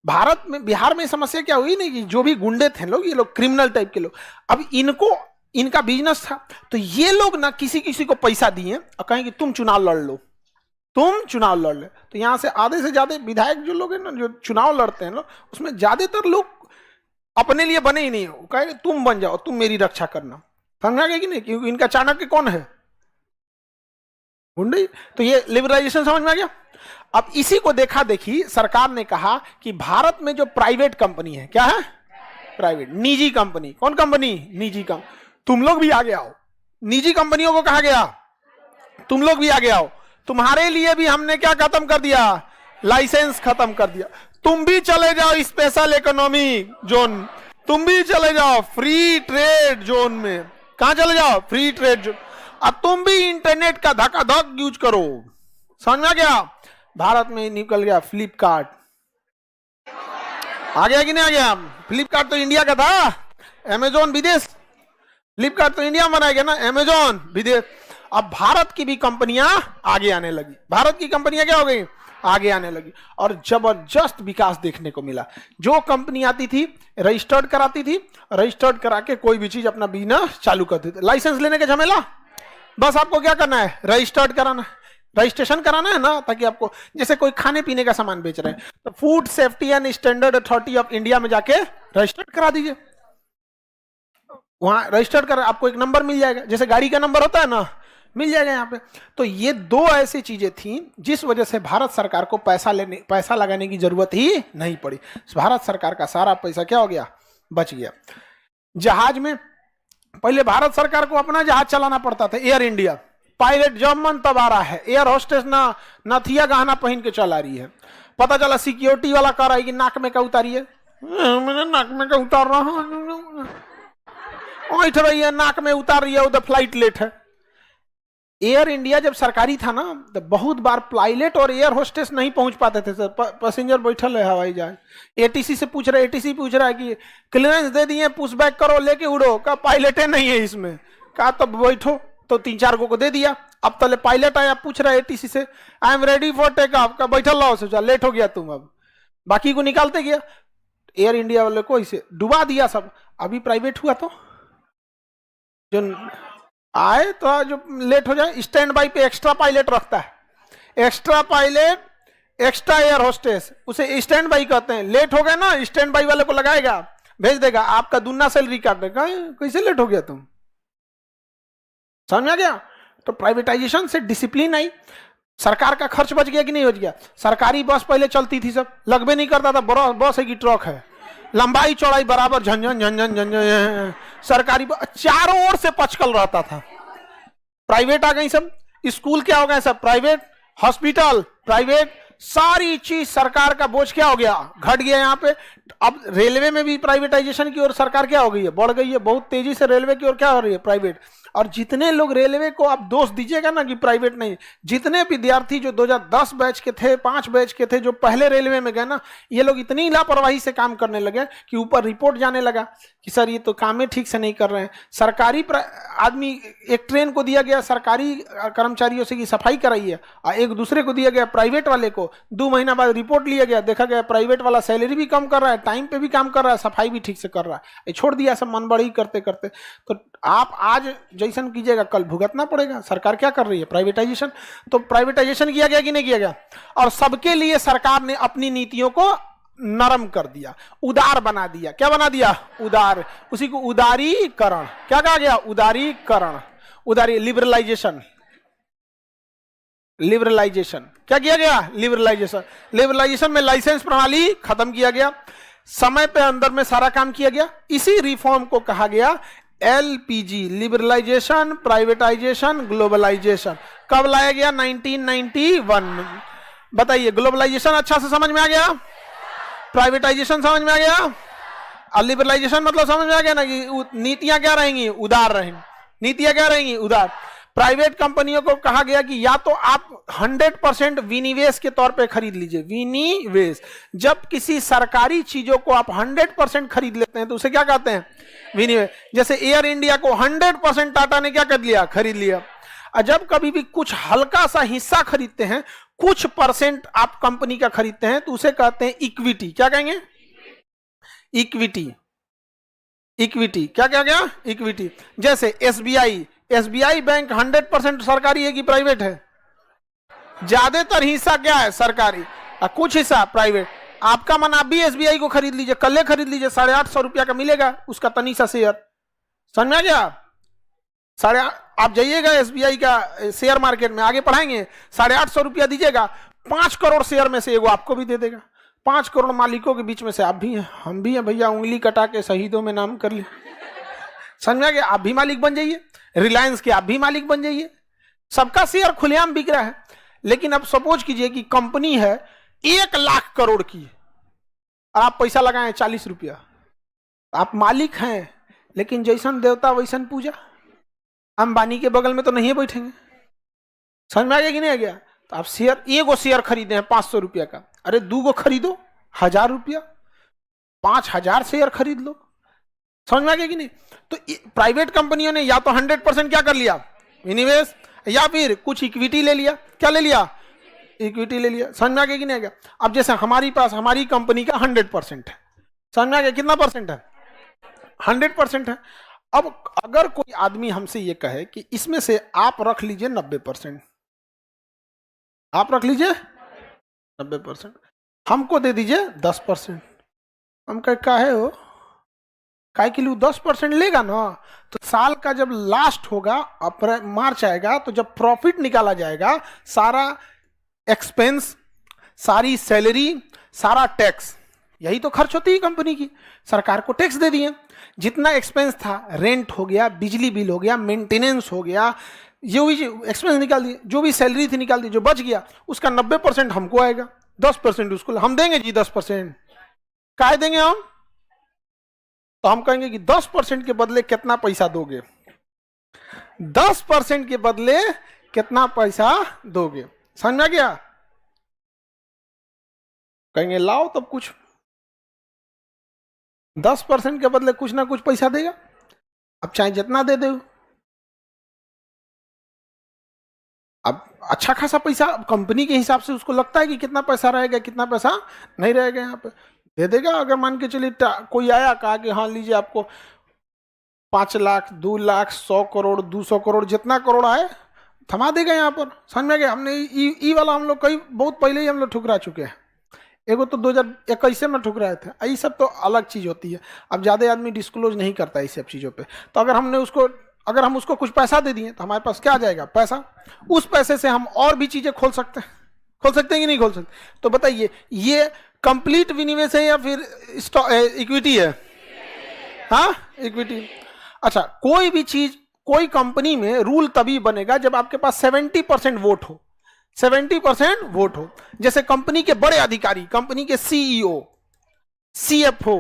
भारत में, बिहार में समस्या क्या हुई नहीं कि जो भी गुंडे थे लोग, ये लोग क्रिमिनल टाइप के लोग, अब इनको, इनका बिजनेस था, तो ये लोग ना किसी किसी को पैसा दिए और कहें कि तुम चुनाव लड़ लो, तुम चुनाव लड़ ले। तो यहां से आधे से ज्यादा विधायक जो लोग हैं ना, जो चुनाव लड़ते हैं लोग, उसमें ज्यादातर लोग अपने लिए बने ही नहीं हो, कहेंगे तुम बन जाओ, तुम मेरी रक्षा करना। समझा गया कि नहीं? क्योंकि इनका चाणक्य कौन है? गुंडे। तो ये लिबरलाइजेशन समझ में आ गया। अब इसी को देखा देखी सरकार ने कहा कि भारत में जो प्राइवेट कंपनी है, क्या है? प्राइवेट, निजी कंपनी। कौन कंपनी? निजी कंपनी। तुम लोग भी आगे आओ। निजी कंपनियों को कहा गया तुम लोग भी आगे आओ, तुम्हारे लिए भी हमने क्या खत्म कर दिया? लाइसेंस खत्म कर दिया। तुम भी चले जाओ स्पेशल इकोनॉमी जोन, तुम भी चले जाओ फ्री ट्रेड जोन में। कहां चले जाओ? Free trade zone. अब तुम भी इंटरनेट का धकाधक यूज करो। समझ में आ गया? भारत में निकल गया फ्लिपकार्ट। आ गया कि नहीं आ गया? फ्लिपकार्ट तो इंडिया का था, अमेजोन विदेश, फ्लिपकार्ट तो इंडिया में बनाया गया ना, अमेजोन विदेश। अब भारत की भी कंपनियां आगे आने लगी। भारत की कंपनियां क्या हो गई? आगे आने लगी और जबरदस्त विकास देखने को मिला। जो कंपनी आती थी रजिस्टर्ड कराती थी, रजिस्टर्ड करा के कोई भी चीज अपना बिजनेस चालू करती थी। लाइसेंस लेने के झमेला, बस आपको क्या करना है, रजिस्टर्ड कराना है, रजिस्ट्रेशन कराना है ना, ताकि आपको, जैसे कोई खाने पीने का सामान बेच रहे हैं तो food safety and standard authority of India में जाके रजिस्टर्ड करा दीजिए। वहां रजिस्टर्ड कर आपको एक नंबर मिल जाएगा, जैसे गाड़ी का नंबर होता है ना, मिल जाएगा यहाँ पे। तो ये दो ऐसी चीजें थी जिस वजह से भारत सरकार को पैसा लगाने की जरूरत ही नहीं पड़ी। भारत सरकार का सारा पैसा क्या हो गया, बच गया। जहाज में पहले भारत सरकार को अपना जहाज चलाना पड़ता था, एयर इंडिया, पायलट जब मन तब आ रहा है, एयर होस्टेस ना नथिया गहना पहन के चला रही है। पता चला सिक्योरिटी वाला कह रहा है कि नाक में का उतारिए, मैंने नाक में का उतार रहा हूं, उठ रही है, नाक में उतार रही है, उधर फ्लाइट लेट है। एयर इंडिया जब सरकारी था ना तो बहुत बार पायलट और एयर होस्टेस नहीं पहुंच पाते थे सर, पैसेंजर बैठल है हवाई जहाज, एटीसी से पूछ रहा है, एटीसी पूछ रहा है कि क्लियरेंस दे दिए, पुश बैक करो, लेके उड़ो, का पायलटे नहीं है इसमें, का तो बैठो, तो 3-4 को दे दिया। अब तले पायलट आया, पूछ रहा है एटीसी से, I am ready for take off, का बैठल रहो, सोचा लेट हो गया तुम, अब बाकी को निकालते गया। एयर इंडिया वाले को इसे डुबा दिया सब। अभी प्राइवेट हुआ तो जो आए तो जो लेट हो जाए, स्टैंड बाई पे एक्स्ट्रा पायलट रखता है, extra pilot, extra air hostess, उसे स्टैंड बाई कहते हैं। लेट हो गए ना, स्टैंड बाई वाले को लगाएगा, भेज देगा, आपका दुगना सैलरी काट देगा। कैसे लेट हो गया तुम, समझ में आ गया? तो प्राइवेटाइजेशन से डिसिप्लिन आई, सरकार का खर्च बच गया कि नहीं बच गया। सरकारी बस पहले चलती थी, सब लगभग नहीं करता था, बस है कि ट्रक है, लंबाई चौड़ाई बराबर, झंझन झंझन झंझन, सरकारी चारों ओर से पचकल रहता था। प्राइवेट आ गई सब, स्कूल क्या हो गए सब प्राइवेट, हॉस्पिटल प्राइवेट, सारी चीज सरकार का बोझ क्या हो गया, घट गया यहाँ पे। अब रेलवे में भी प्राइवेटाइजेशन की ओर सरकार क्या हो गई है, बढ़ गई है, बहुत तेजी से रेलवे की ओर क्या हो रही है, प्राइवेट। और जितने लोग रेलवे को आप दोष दीजिएगा ना कि प्राइवेट नहीं, जितने विद्यार्थी जो 2010 बैच के थे, 5 बैच के थे, जो पहले रेलवे में गए ना, ये लोग इतनी लापरवाही से काम करने लगे कि ऊपर रिपोर्ट जाने लगा कि सर ये तो काम ठीक से नहीं कर रहे हैं। सरकारी आदमी, एक ट्रेन को दिया गया सरकारी कर्मचारियों से कि सफाई कराइए, और एक दूसरे को दिया गया प्राइवेट वाले को, 2 महीना बाद रिपोर्ट लिया गया, देखा गया प्राइवेट वाला सैलरी भी कम कर रहा है, टाइम पे भी काम कर रहा है, सफाई भी ठीक से कर रहा है, छोड़ दिया सब मनबढ़ी करते करते। तो आप आज जैसन कीजिएगा कल भुगतना पड़ेगा। सरकार क्या कर रही है, प्राइवेटाइजेशन। तो प्राइवेटाइजेशन किया गया कि नहीं किया गया, और सबके लिए सरकार ने अपनी नीतियों को नरम कर दिया, उदार बना दिया। क्या बना दिया, उदार, उसी को उदारीकरण, क्या कहा गया, उदारीकरण, उदारी, लिबरलाइजेशन, लिबरलाइजेशन, क्या किया गया, लिबरलाइजेशन। लिबरलाइजेशन में लाइसेंस प्रणाली खत्म किया गया, समय पे अंदर में सारा काम किया गया। इसी रिफॉर्म को कहा गया LPG, लिबरलाइजेशन, प्राइवेटाइजेशन, ग्लोबलाइजेशन। कब लाया गया, 1991। बताइए, ग्लोबलाइजेशन अच्छा से समझ में आ गया, प्राइवेटाइजेशन समझ में आ गया, और लिबरलाइजेशन मतलब समझ में आ गया ना कि नीतियां क्या रहेंगी, उदार रहेंगी, नीतियां क्या रहेंगी, उदार। प्राइवेट कंपनियों को कहा गया कि या तो आप 100% विनिवेश के तौर पे खरीद लीजिए, विनिवेश। जब किसी सरकारी चीजों को आप 100% खरीद लेते हैं तो उसे क्या कहते हैं, विनिवेश। जैसे एयर इंडिया को 100% टाटा ने क्या कर लिया, खरीद लिया। और जब कभी भी कुछ हल्का सा हिस्सा खरीदते हैं, कुछ परसेंट आप कंपनी का खरीदते हैं, तो उसे कहते हैं इक्विटी। क्या कहेंगे, इक्विटी, इक्विटी, क्या क्या क्या, इक्विटी। जैसे एसबीआई बैंक 100% सरकारी है कि प्राइवेट है, ज्यादातर हिस्सा क्या है, सरकारी, और कुछ हिस्सा प्राइवेट। आपका मन, आप भी एसबीआई को खरीद लीजिए, कल खरीद लीजिए, 850 रुपया का मिलेगा उसका तनी सा शेयर, समझ में आ गया। आप जाइएगा एसबीआई का शेयर मार्केट में, आगे पढ़ाएंगे, 850 रुपया दीजिएगा, 5 करोड़ शेयर में से एगो आपको भी दे देगा। 5 करोड़ मालिकों के बीच में से आप भी हैं, हम भी हैं भैया, उंगली कटा के शहीदों में नाम कर लिए, समझ में आ गया। आप भी मालिक बन जाइए, रिलायंस के आप भी मालिक बन जाइए, सबका शेयर खुलेआम बिक रहा है। लेकिन अब सपोज कीजिए कि कंपनी है 1 लाख करोड़ की, और आप पैसा लगाएं 40 रुपया, आप मालिक हैं, लेकिन जैसन देवता वैसन पूजा। अंबानी के बगल में तो नहीं बैठेंगे, समझ में आ गया कि नहीं आ गया। तो आप शेयर, एगो शेयर खरीदे हैं 500 रुपया का, अरे 2 गो खरीदो 1000 रुपया, 5000 शेयर खरीद लो, समझ में आ गया कि नहीं। तो प्राइवेट कंपनियों ने या तो 100% क्या कर लिया, विनिवेश, या फिर कुछ इक्विटी ले लिया। क्या ले लिया, इक्विटी ले लिया, समझ में आ गया कि नहीं आ गया? अब जैसे हमारी पास हमारी कंपनी का 100% है, समझ में आ गया? कितना परसेंट है? 100% है। अब अगर कोई आदमी हमसे ये कहे कि इसमें से आप रख लीजिए 90%, आप रख लीजिए 90%, हमको दे दीजिए 10%, हम काहे हो, काय के लिए 10% लेगा ना, तो साल का जब लास्ट होगा, अप्रैल मार्च आएगा, तो जब प्रॉफिट निकाला जाएगा, सारा एक्सपेंस, सारी सैलरी, सारा टैक्स, यही तो खर्च होती है कंपनी की, सरकार को टैक्स दे दिए, जितना एक्सपेंस था, रेंट हो गया, बिजली बिल हो गया, मेंटेनेंस हो गया, जो भी एक्सपेंस निकाल दिए, जो भी सैलरी थी निकाल दी, जो बच गया उसका 90% हमको आएगा, 10% उसको हम देंगे जी। 10% काहे देंगे हम? तो हम कहेंगे कि 10% के बदले कितना पैसा दोगे, 10% के बदले कितना पैसा दोगे, समझ में आ गया? कहेंगे लाओ तब कुछ, 10% के बदले कुछ ना कुछ पैसा देगा, अब चाहे जितना दे दे, अब अच्छा खासा पैसा कंपनी के हिसाब से उसको लगता है कि कितना पैसा रहेगा, कितना पैसा नहीं रहेगा, यहाँ पे दे देगा। अगर मान के चलिए कोई आया कहा कि हाँ लीजिए आपको 5 लाख, 2 लाख, 100 करोड़, 200 करोड़, जितना करोड़ आए थमा देगा यहाँ पर, समझ में गया? हमने ई वाला हम लोग कई बहुत पहले ही हम लोग ठुकरा चुके हैं, एगो तो 2021 में ठुकराए थे, ये सब तो अलग चीज होती है। अब ज्यादा आदमी डिस्क्लोज नहीं करता इस सब चीजों पे, तो अगर हम उसको कुछ पैसा दे दिए तो हमारे पास क्या आ जाएगा? पैसा। उस पैसे से हम और भी चीजें खोल सकते हैं कि नहीं खोल सकते? तो बताइए, ये कंप्लीट विनिवेश है या फिर इक्विटी है? हाँ, इक्विटी। अच्छा, कोई भी चीज, कोई कंपनी में रूल तभी बनेगा जब आपके पास 70% वोट हो, 70% वोट हो। जैसे कंपनी के बड़े अधिकारी, कंपनी के सीईओ, सीएफओ,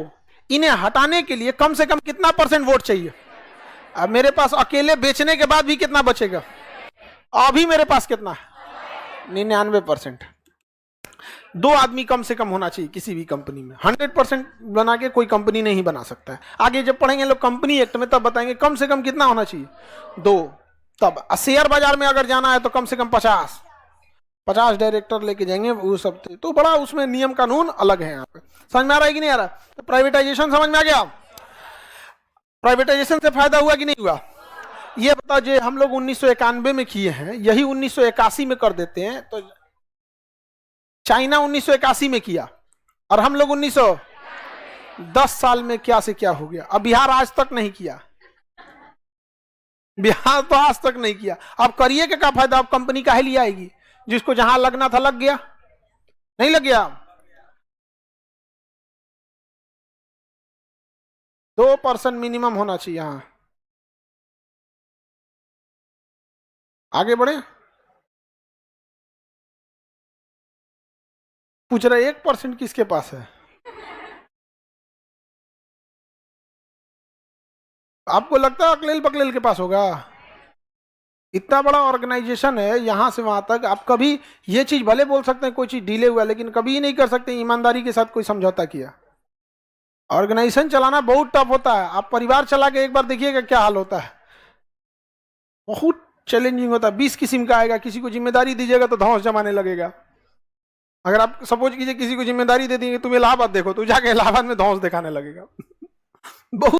इन्हें हटाने के लिए कम से कम कितना % वोट चाहिए? अब मेरे पास अकेले बेचने के बाद भी कितना बचेगा? अभी मेरे पास कितना है? 99%। 2 आदमी कम से कम होना चाहिए किसी भी कंपनी में। 100% बना के कोई कंपनी नहीं बना सकता है। आगे जब पढ़ेंगे लोग कंपनी एक्ट में, तब बताएंगे कम से कम कितना होना चाहिए? 2। तब शेयर बाजार में अगर जाना है तो कम से कम 50 डायरेक्टर लेके जाएंगे, वो सब तो बड़ा उसमें नियम कानून अलग है। यहाँ पे समझ में आ रहा है कि नहीं आ रहा? तो प्राइवेटाइजेशन समझ में आ गया? प्राइवेटाइजेशन से फायदा हुआ कि नहीं हुआ? ये बताओ, जो हम लोग 1991 में किए हैं, यही 1981 में कर देते हैं, तो चाइना 1981 में किया और हम लोग 10 साल में क्या से क्या हो गया। अब बिहार आज तक नहीं किया, बिहार तो आज तक नहीं किया। अब करिए क्या फायदा? अब कंपनी काहे लिए आएगी? जिसको जहां लगना था लग गया, नहीं लग गया। 2% मिनिमम होना चाहिए। यहां आगे बढ़े, पूछ रहे 1% किसके पास है? आपको लगता है अकलेल बकलेल के पास होगा? इतना बड़ा ऑर्गेनाइजेशन है, यहां से वहां तक। आप कभी ये चीज भले बोल सकते हैं कोई चीज डिले हुआ, लेकिन कभी नहीं कर सकते ईमानदारी के साथ कोई समझौता किया। ऑर्गेनाइजेशन चलाना बहुत टफ होता है। आप परिवार चला के एक बार देखिएगा क्या हाल होता है, बहुत चैलेंजिंग होता है। 20 किस्म का आएगा, किसी को जिम्मेदारी दीजिएगा तो धौंस जमाने लगेगा। अगर आप सपोज कीजिए किसी को जिम्मेदारी दे देंगे, तुम इलाहाबाद देखो, तो जाके इलाहाबाद में धौंस दिखाने लगेगा। बहुत